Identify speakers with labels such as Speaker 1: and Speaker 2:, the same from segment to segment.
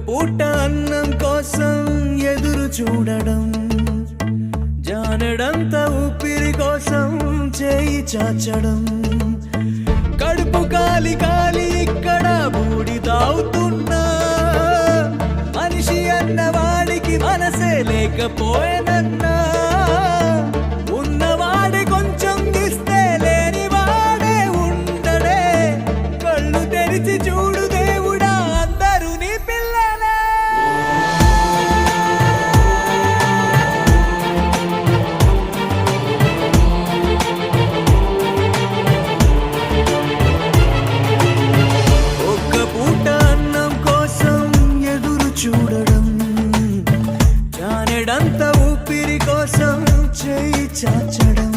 Speaker 1: పూట అన్నం కోసం ఎదురు చూడడం, జానడంత ఊపిరి కోసం చేయి చాచడం, కడుపు కాలి కాలి ఇక్కడ బూడి తాగుతున్నా, మనిషి అన్నవాడికి మనసే లేకపోయేనన్నా, ఉన్నవాడి కొంచెం ఇస్తే లేని వాడే ఉండడే, కళ్ళు తెరిచి చూడు దేవుడా అందరూ నీ పిల్లలే. ఒక్క పూట అన్నం కోసం ఎదురు చూడడం, జానెడంత ఊపిరి కోసం చేయి చాచడం.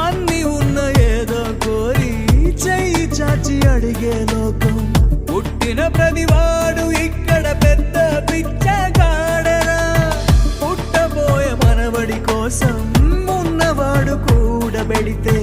Speaker 1: అన్ని ఉన్న ఏదో కోరి చెయ్యి చాచి అడిగే లోకం, పుట్టిన ప్రతివాడు ఇక్కడ పెద్ద పిచ్చగాడరా, పుట్టబోయే మనవడి కోసం ఉన్నవాడు కూడబెడితే